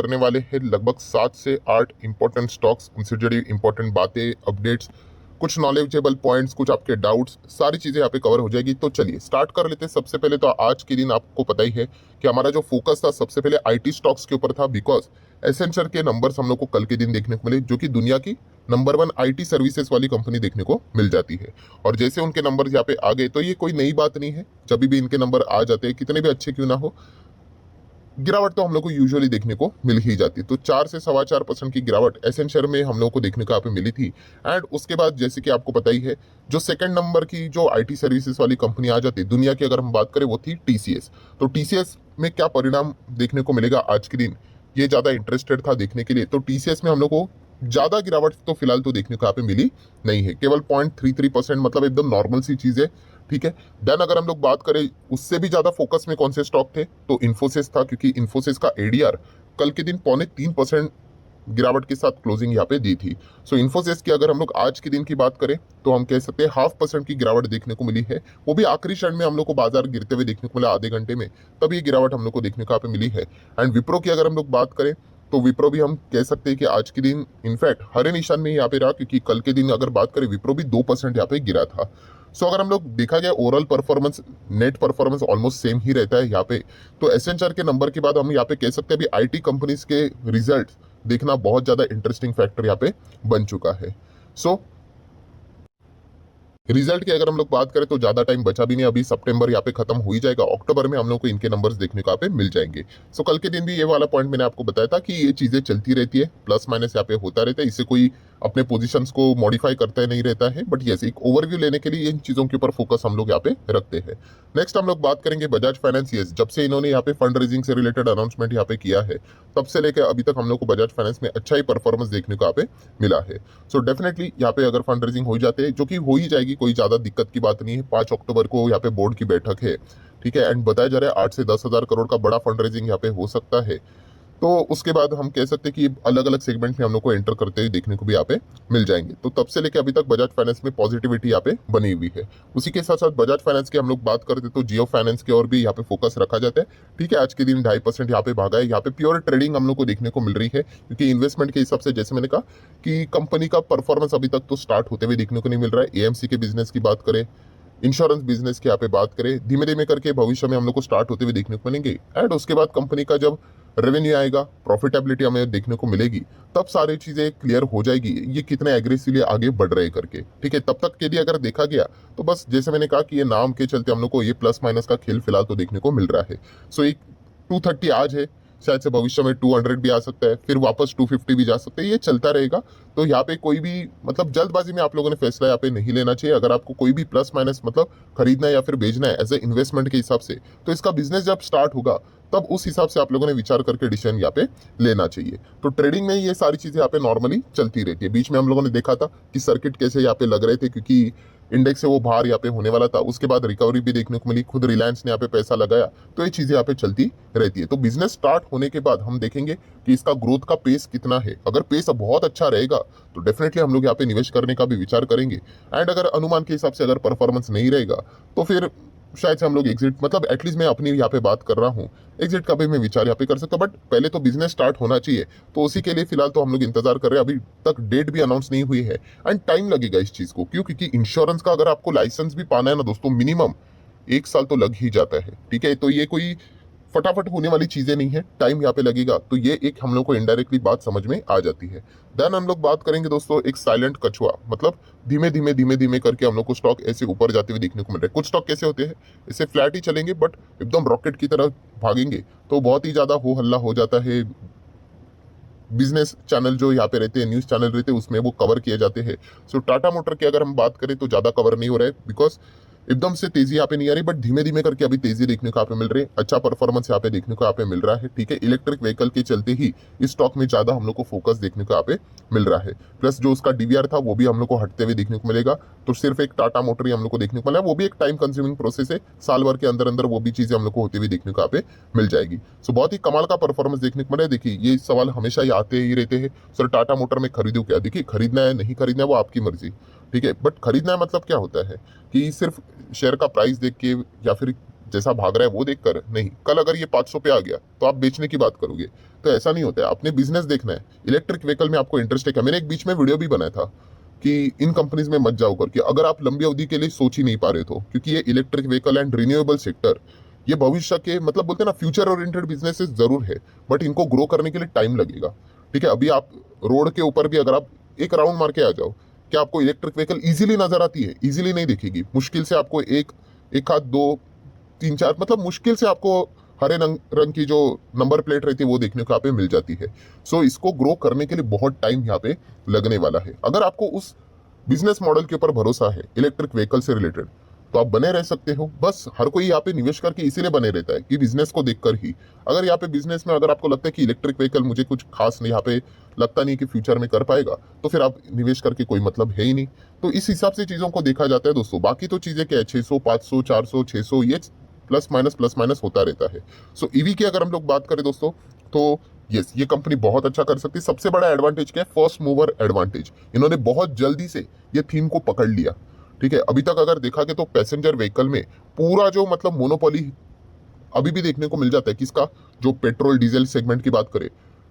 करने वाले हैं लगभग 7 से 8 इंपॉर्टेंट स्टॉक्स, उनसे जुड़ी इंपॉर्टेंट बातें, अपडेट्स, कुछ नॉलेजेबल पॉइंट्स, कुछ आपके डाउट्स, सारी चीज़ें यहाँ पे कवर हो जाएगी। तो चलिए स्टार्ट कर लेते हैं। सबसे पहले तो आज के दिन आपको पता ही है कि हमारा जो फोकस था सबसे पहले आईटी स्टॉक्स के ऊपर था, बिकॉज एसेंचर के नंबर्स हम लोग को कल के दिन देखने को मिले, जो कि दुनिया की नंबर 1 आईटी सर्विसेज वाली कंपनी देखने को मिल जाती है। और जैसे उनके नंबर यहाँ पे आ गए तो ये कोई नई बात नहीं है। जब भी इनके नंबर आ जाते हैं, कितने भी अच्छे क्यों ना हो, गिरावट तो हम लोग को यूजुअली देखने को मिल ही जाती है। तो 4 से 4.25% की गिरावट एसेंचर में हम लोग को देखने को यहाँ पे मिली थी। एंड उसके बाद जैसे कि आपको पता ही है, जो सेकंड नंबर की जो आईटी सर्विसेज वाली कंपनी आ जाती है दुनिया की, अगर हम बात करें, वो थी टीसीएस। तो टीसीएस में क्या परिणाम देखने को मिलेगा आज के दिन, ये ज़्यादा इंटरेस्टेड था देखने के लिए। तो टीसीएस में हम लोग को ज़्यादा गिरावट तो फिलहाल तो देखने को यहाँ पे मिली नहीं है, केवल 0.33%, मतलब एकदम नॉर्मल सी चीज़ है। ठीक है। देन अगर हम लोग बात करें उससे भी ज्यादा फोकस में कौन से स्टॉक थे, तो इन्फोसिस था, क्योंकि इन्फोसिस का एडीआर कल के दिन 0.3% गिरावट के साथ क्लोजिंग यहाँ पे दी थी। सो इन्फोसिस की अगर हम लोग आज के दिन की बात करें तो हम कह सकते हैं 0.5% की गिरावट देखने को मिली है। वो भी आखिरी क्षण में हम लोग को बाजार गिरते हुए देखने को मिला, आधे घंटे में, तब ये गिरावट हम लोग को देखने को यहाँ पे मिली है। एंड विप्रो की अगर हम लोग बात करें तो विप्रो भी हम कह सकते हैं कि आज के दिन इनफैक्ट हरे निशान में यहाँ पे रहा, क्योंकि कल के दिन अगर बात करें विप्रो भी 2% यहाँ पे गिरा था। सो अगर हम लोग देखा जाए overall performance, net performance almost same ही रहता है यहाँ पे। तो एसेंचर के नंबर के बाद हम यहाँ पे कह सकते हैं अभी आईटी कंपनीज के रिजल्ट देखना बहुत ज्यादा इंटरेस्टिंग फैक्टर यहाँ पे बन चुका है। सो रिजल्ट की अगर हम लोग बात करें तो ज्यादा टाइम बचा भी नहीं, अभी सितंबर यहाँ पे खत्म हो ही जाएगा, अक्टूबर में हम लोग को इनके नंबर्स देखने को यहाँ पे मिल जाएंगे। सो कल के दिन भी ये वाला पॉइंट मैंने आपको बताया था कि ये चीजें चलती रहती है, प्लस माइनस यहाँ पे होता रहता है, इससे कोई अपने पोजीशंस को मॉडिफाई करता नहीं रहता है। बट यस, एक ओवरव्यू लेने के लिए इन चीजों के ऊपर फोकस हम लोग यहाँ पे रखते हैं। नेक्स्ट हम लोग बात करेंगे बजाज फाइनेंस। यस, जब से इन्होंने यहाँ पे फंड रेजिंग से रिलेटेड अनाउंसमेंट यहाँ पे किया है, तब से लेकर अभी तक हम लोग को बजाज फाइनेंस में अच्छा ही परफॉर्मेंस देखने को यहाँ पे मिला है। सो डेफिनेटली यहाँ पे अगर फंड रेजिंग हो जाते हैं, जो कि हो ही जाएगी, कोई ज्यादा दिक्कत की बात नहीं है। 5 अक्टूबर को यहाँ पे बोर्ड की बैठक है। ठीक है। एंड बताया जा रहा है 8 से 10 हजार करोड़ का बड़ा फंड रेजिंग यहाँ पे हो सकता है। तो उसके बाद हम कह सकते हैं कि अलग अलग सेगमेंट में हम लोग को एंटर करते हुए देखने को भी यहाँ पे मिल जाएंगे। तो तब से लेकर अभी तक बजाज फाइनेंस में पॉजिटिविटी यहाँ पे बनी हुई है। उसी के साथ साथ बजाज फाइनेंस की हम लोग बात करते तो जियो फाइनेंस की ओर भी यहाँ पे फोकस रखा जाता है। ठीक है। आज के दिन 2.5% यहाँ पे भागा है। यहाँ पे प्योर ट्रेडिंग हम लोग को देखने को मिल रही है, क्योंकि इन्वेस्टमेंट के हिसाब से जैसे मैंने कहा कि कंपनी का परफॉर्मेंस अभी तक तो स्टार्ट होते हुए देखने को नहीं मिल रहा है। एएमसी के बिजनेस की बात करें, इंश्योरेंस बिजनेस की यहाँ पे बात करें, धीमे धीमे करके भविष्य में हम लोग को स्टार्ट होते हुए देखने को मिलेंगे। एंड उसके बाद कंपनी का जब रेवेन्यू आएगा, प्रॉफिटेबिलिटी हमें देखने को मिलेगी, तब सारी चीजें क्लियर हो जाएगी ये कितने एग्रेसिवली आगे बढ़ रहे करके। ठीक है। तब तक के लिए अगर देखा गया तो बस जैसे मैंने कहा कि ये नाम के चलते हम लोग को ये प्लस माइनस का खेल फिलहाल तो देखने को मिल रहा है। सो एक 230 आज है, शायद से भविष्य में 200 भी आ सकता है, फिर वापस 250 भी जा सकते हैं, ये चलता रहेगा। तो यहाँ पे कोई भी मतलब जल्दबाजी में आप लोगों ने फैसला यहाँ पे नहीं लेना चाहिए। अगर आपको कोई भी प्लस माइनस मतलब खरीदना है या फिर बेचना है एज ए इन्वेस्टमेंट के हिसाब से, तो इसका बिजनेस जब स्टार्ट होगा तब उस हिसाब से आप लोगों ने विचार करके डिसीजन यहाँ पे लेना चाहिए। तो ट्रेडिंग में ये सारी चीजें यहाँ पे नॉर्मली चलती रहती है। बीच में हम लोगों ने देखा था कि सर्किट कैसे यहाँ पे लग रहे थे, क्योंकि इंडेक्स से वो बाहर यहाँ पे होने वाला था। उसके बाद रिकवरी भी देखने को मिली, खुद रिलायंस ने यहाँ पे पैसा लगाया, तो ये चीजें यहाँ पे चलती रहती है। तो बिजनेस स्टार्ट होने के बाद हम देखेंगे कि इसका ग्रोथ का पेस कितना है। अगर पेस बहुत अच्छा रहेगा तो डेफिनेटली हम लोग यहाँ पे निवेश करने का भी विचार करेंगे। एंड अगर अनुमान के हिसाब से अगर परफॉर्मेंस नहीं रहेगा तो फिर शायद से हम लोग एग्जिट, मतलब एटलीस्ट मैं अपनी यहाँ पे बात कर रहा हूँ, एग्जिट का भी मैं विचार यहाँ पे कर सकता हूँ। बट पहले तो बिजनेस स्टार्ट होना चाहिए, तो उसी के लिए फिलहाल तो हम लोग इंतजार कर रहे हैं। अभी तक डेट भी अनाउंस नहीं हुई है एंड टाइम लगेगा इस चीज को। क्यों? क्योंकि इंश्योरेंस का अगर आपको लाइसेंस भी पाना है ना दोस्तों, मिनिमम 1 साल तो लग ही जाता है। ठीक है। तो ये कोई फटाफट होने वाली चीजें नहीं है, टाइम यहाँ पे लगेगा। तो ये एक हम लोग को इनडायरेक्टली बात समझ में आ जाती है। देन हम लोग बात करेंगे दोस्तों एक साइलेंट कछुआ, मतलब धीमे धीमे धीमे धीमे करके हम लोग को स्टॉक ऐसे ऊपर जाते हुए देखने को मिल रहे हैं। कुछ स्टॉक कैसे होते हैं, ऐसे फ्लैट ही चलेंगे बट एकदम रॉकेट की तरह भागेंगे तो बहुत ही ज्यादा हो हल्ला हो जाता है। बिजनेस चैनल जो यहाँ पे रहते हैं, न्यूज चैनल रहते हैं, उसमें वो कवर किए जाते हैं। सो टाटा मोटर की अगर हम बात करें तो ज्यादा कवर नहीं हो रहा है, बिकॉज एकदम से तेजी यहाँ पे नहीं आ रही, बट धीमे धीमे करके अभी तेजी देखने को यहाँ पे मिल रही है। अच्छा परफॉर्मेंस यहाँ पे देखने को यहाँ पे मिल रहा है। ठीक है। इलेक्ट्रिक व्हीकल के चलते ही इस स्टॉक में ज्यादा हम लोग को फोकस देखने को यहाँ पे मिल रहा है। प्लस जो उसका डीवीआर था वो भी हम लोग को हटते हुए देखने को मिलेगा। तो सिर्फ एक टाटा मोटर ही हम लोग को देखने को मिला, वो भी एक टाइम कंज्यूमिंग प्रोसेस है, साल भर के अंदर अंदर वो भी चीजें हम लोग को होती हुई देखने को यहाँ पे मिल जाएगी। सो बहुत ही कमाल का परफॉर्मेंस देखने को मिला है। देखिए ये सवाल हमेशा ही आते ही रहते हैं, सर टाटा मोटर में खरीदूं क्या? देखिए खरीदना है नहीं खरीदना है वो आपकी मर्जी। ठीक है। बट खरीदना है मतलब क्या होता है कि सिर्फ शेयर का प्राइस देख के या फिर जैसा भाग रहा है वो देखकर नहीं, कल अगर ये 500 पे आ गया तो आप बेचने की बात करोगे। तो ऐसा नहीं होता है, अपने बिजनेस देखना है। इलेक्ट्रिक व्हीकल में आपको इंटरेस्ट है क्या? मैंने एक बीच में वीडियो भी बनाया था कि इन कंपनीज में मत जाओ करके, अगर आप लंबी अवधि के लिए सोच ही नहीं पा रहे तो, क्योंकि ये electric vehicle and renewable sector ये भविष्य के मतलब बोलते हैं ना फ्यूचर ओरिएंटेड बिजनेसेस जरूर है, बट इनको ग्रो करने के लिए टाइम लगेगा। ठीक है, अभी आप रोड के ऊपर भी अगर आप एक राउंड मार के आ जाओ, क्या आपको इलेक्ट्रिक व्हीकल इजीली नजर आती है? इजीली नहीं दिखेगी, मुश्किल से आपको एक आध दो तीन चार मतलब मुश्किल से आपको हरे रंग की जो नंबर प्लेट रहती है वो देखने को यहाँ पे मिल जाती है। सो इसको ग्रो करने के लिए बहुत टाइम यहाँ पे लगने वाला है। अगर आपको उस बिजनेस मॉडल के ऊपर भरोसा है इलेक्ट्रिक व्हीकल से रिलेटेड, तो आप बने रह सकते हो। बस हर कोई यहाँ पे निवेश करके इसीलिए बने रहता है कि बिजनेस को देखकर ही। अगर यहाँ पे बिजनेस में अगर आपको लगता है कि इलेक्ट्रिक व्हीकल मुझे कुछ खास नहीं, यहाँ पे लगता नहीं कि फ्यूचर में कर पाएगा, तो फिर आप निवेश करके कोई मतलब है ही नहीं। तो इस हिसाब से चीजों को देखा जाता है दोस्तों। बाकी तो चीजें क्या है, 600 500 400 600 ये प्लस माइनस होता रहता है। सो ईवी की अगर हम लोग बात करें दोस्तों, तो यस ये कंपनी बहुत अच्छा कर सकती है। सबसे बड़ा एडवांटेज क्या है? First mover advantage. इन्होंने बहुत जल्दी से ये थीम को पकड़ लिया। ठीक है, अभी तक अगर देखा गया तो पैसेंजर व्हीकल में पूरा जो मतलब मोनोपोली अभी भी देखने को मिल जाता है किसका? जो पेट्रोल डीजल सेगमेंट की बात करें,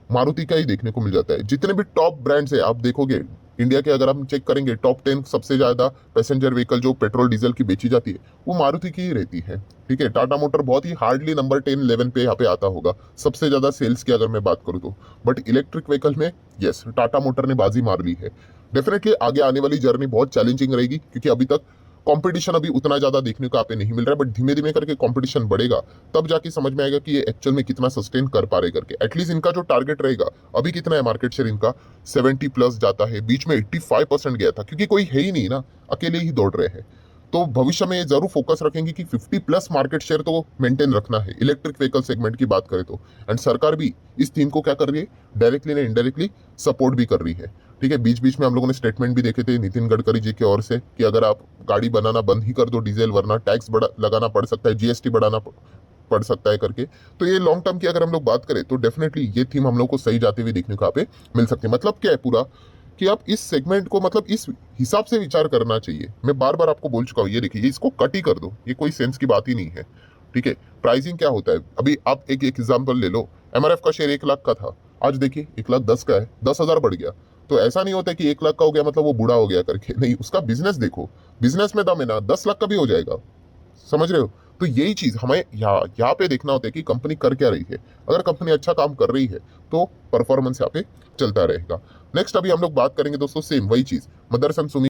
मारुति का ही देखने को मिल जाता है। जितने भी टॉप ब्रांड्स है आप देखोगे इंडिया के, अगर हम चेक करेंगे टॉप 10 सबसे ज्यादा पैसेंजर व्हीकल जो पेट्रोल डीजल की बेची जाती है वो मारुति की ही रहती है। ठीक है, टाटा मोटर बहुत ही हार्डली नंबर 10 11 पे यहाँ पे आता होगा सबसे ज्यादा सेल्स की अगर मैं बात करूँ तो। बट इलेक्ट्रिक व्हीकल में यस टाटा मोटर ने बाजी मार ली है। डेफिनेटली आगे आने वाली जर्नी बहुत चैलेंजिंग रहेगी, क्योंकि अभी तक कंपटीशन अभी उतना ज्यादा देखने को आप नहीं मिल रहा है, बट धीमे धीमे करके कंपटीशन बढ़ेगा, तब जाके समझ में आएगा कि ये एक्चुअल में कितना सस्टेन कर पा रहे करके। एटलीस्ट इनका जो टारगेट रहेगा, अभी कितना है मार्केट शेयर इनका? 70 प्लस जाता है, बीच में 85% गया था, क्योंकि कोई है ही नहीं ना, अकेले ही दौड़ रहे हैं। तो भविष्य में ये जरूर फोकस रखेंगे कि 50 प्लस मार्केट शेयर तो मेंटेन रखना है इलेक्ट्रिक व्हीकल सेगमेंट की बात करें तो। एंड सरकार भी इस थीम को क्या कर रही है? डायरेक्टली ना इनडायरेक्टली सपोर्ट भी कर रही है। ठीक है, बीच बीच में हम लोगों ने स्टेटमेंट भी देखे थे नितिन गडकरी जी की ओर से कि अगर आप गाड़ी बनाना बंद ही कर दो डीजल, वरना टैक्स लगाना पड़ सकता है, जीएसटी बढ़ाना पड़ सकता है करके। तो ये लॉन्ग टर्म की अगर हम लोग बात करें तो डेफिनेटली ये थीम हम लोग को सही जाते हुए देखने को यहाँ पे मिल सकती है। मतलब क्या है पूरा कि आप इस सेगमेंट को मतलब इस हिसाब से विचार करना चाहिए। मैं बार बार आपको बोल चुका हूँ, ये देखिए इसको कट ही कर दो, ये कोई सेंस की बात ही नहीं है। ठीक है, प्राइसिंग क्या होता है? अभी आप एक एग्जाम्पल ले लो, एमआरएफ का शेयर 1 लाख का था, आज देखिए 1,10,000 का है, 10,000 बढ़ गया। तो ऐसा नहीं होता कि 1 लाख का हो गया मतलब वो बूढ़ा हो गया करके, नहीं, उसका बिजनेस देखो, बिजनेस में दम है ना, 10 लाख का भी हो जाएगा। समझ रहे हो? तो यही चीज हमें यहाँ पे देखना होता है कि कंपनी कर क्या रही है। अगर कंपनी अच्छा काम कर रही है तो परफॉर्मेंस यहाँ पे चलता रहेगा। नेक्स्ट अभी हम लोग बात करेंगे दोस्तों, सेम वही चीज, मदरसन सुमी